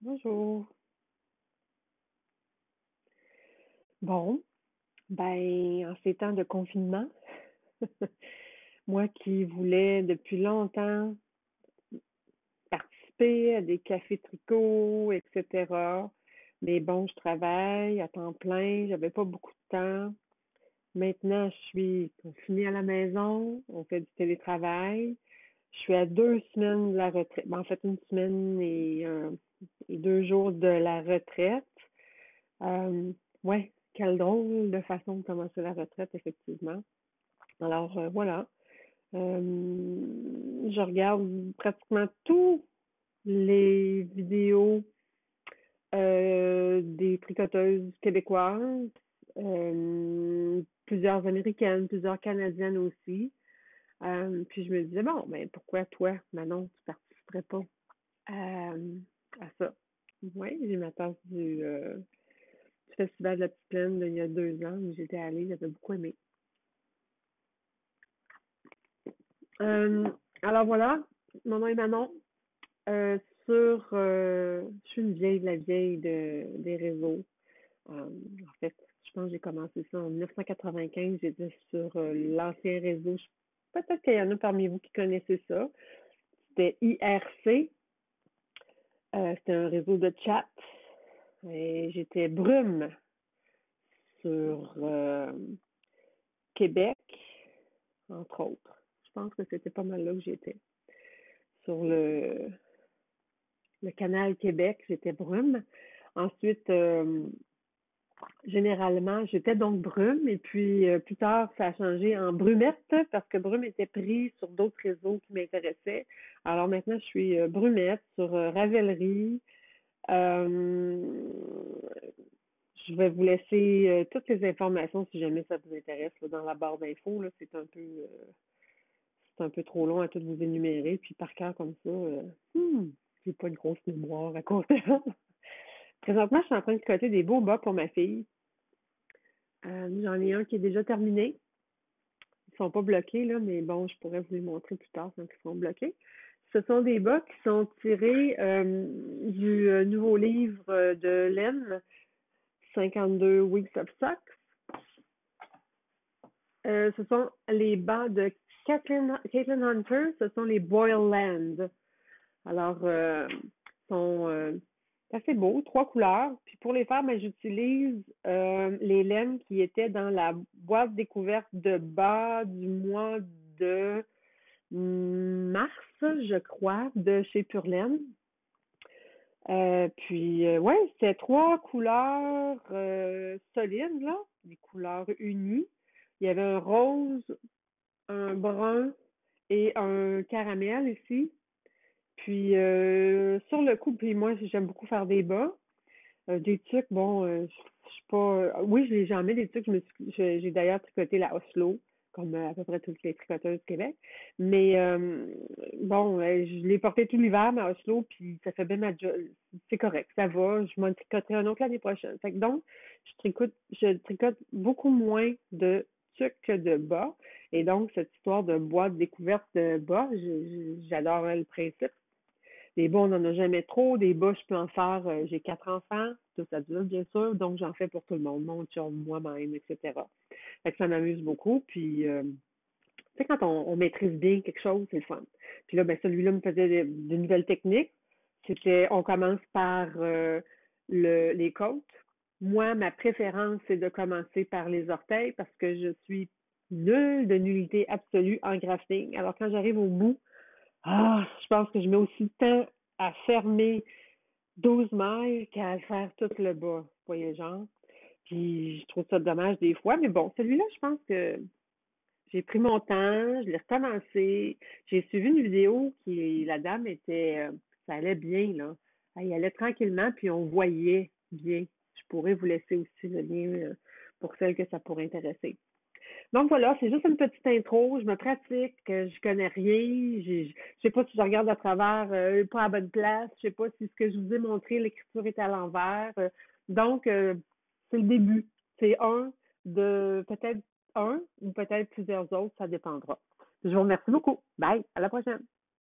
Bonjour. Bon, en ces temps de confinement, moi qui voulais depuis longtemps participer à des cafés tricots, etc. Mais bon, je travaille à temps plein, j'avais pas beaucoup de temps. Maintenant, je suis confinée à la maison, on fait du télétravail. Je suis à 2 semaines de la retraite. En fait, une semaine et 2 jours de la retraite. Ouais, quelle drôle de façon de commencer la retraite, effectivement. Alors, voilà. Je regarde pratiquement tous les vidéos des tricoteuses québécoises, plusieurs américaines, plusieurs canadiennes aussi. Puis je me disais, bon, ben pourquoi toi, Manon, tu participerais pas à, à ça? Oui, j'ai ma tasse du Festival de la Petite Plaine il y a 2 ans où j'étais allée, j'avais beaucoup aimé. Euh, alors voilà, mon nom est Manon. Je suis une vieille de la vieille des réseaux. En fait, je pense que j'ai commencé ça en 1995. J'étais sur l'ancien réseau. Peut-être qu'il y en a parmi vous qui connaissez ça. C'était IRC. C'était un réseau de chat. Et j'étais brume sur Québec, entre autres. Je pense que c'était pas mal là que j'étais. Sur le canal Québec, j'étais brume. Ensuite, généralement, j'étais donc brume et puis plus tard, ça a changé en brumette parce que brume était pris sur d'autres réseaux qui m'intéressaient. Alors maintenant, je suis brumette sur Ravelry. Euh, je vais vous laisser toutes les informations si jamais ça vous intéresse là, dans la barre d'infos. Là, c'est un peu trop long à tout vous énumérer. Puis par cœur comme ça, j'ai pas une grosse mémoire à court terme. Présentement, je suis en train de coter des beaux bas pour ma fille. J'en ai un qui est déjà terminé. Ils sont pas bloqués, là, mais bon, je pourrais vous les montrer plus tard quand ils seront bloqués. Ce sont des bas qui sont tirés du nouveau livre de Len, 52 Weeks of Socks. Ce sont les bas de Caitlin Hunter, ce sont les Boyland. Alors, sont assez beaux, 3 couleurs. Puis pour les faire, ben, j'utilise les laines qui étaient dans la boîte découverte de bas du mois de mars, je crois, de chez Pure Laine. Ouais, c'était 3 couleurs solides, là, des couleurs unies. Il y avait un rose, un brun et un caramel ici. Puis sur le coup, puis moi j'aime beaucoup faire des bas, des tucs. Bon, je suis pas. Oui, j'en mets des tucs. J'ai d'ailleurs tricoté la Oslo, comme à peu près toutes les tricoteuses du Québec. Mais bon, je l'ai porté tout l'hiver ma Oslo, puis ça fait bien ma job. C'est correct, ça va. Je m'en tricoterai un autre l'année prochaine. Fait que donc, je tricote beaucoup moins de tucs que de bas. Et donc, cette histoire de boîte découverte de bas, j'adore le principe. Des bas, on n'en a jamais trop. Des bas, je peux en faire. J'ai 4 enfants, tous adultes, bien sûr, donc j'en fais pour tout le monde, mon chum, moi-même, etc. Fait que ça m'amuse beaucoup. Puis, tu sais, quand on maîtrise bien quelque chose, c'est le fun. Puis là, ben, celui-là me faisait des nouvelles techniques. On commence par les côtes. Moi, ma préférence, c'est de commencer par les orteils parce que je suis nulle de nullité absolue en grafting. Alors, quand j'arrive au bout, je pense que je mets aussi de temps à fermer 12 mailles qu'à faire tout le bas. Vous voyez, genre. Puis je trouve ça dommage des fois. Mais bon, celui-là, je pense que j'ai pris mon temps, je l'ai recommencé. J'ai suivi une vidéo la dame était, ça allait bien, là. Elle allait tranquillement, puis on voyait bien. Je pourrais vous laisser aussi le lien pour celles que ça pourrait intéresser. Donc voilà, c'est juste une petite intro. Je me pratique, je connais rien. Je sais pas si je regarde à travers, pas à la bonne place. Je sais pas si ce que je vous ai montré, l'écriture est à l'envers. Donc, c'est le début. C'est peut-être un ou peut-être plusieurs autres, ça dépendra. Je vous remercie beaucoup. Bye, à la prochaine.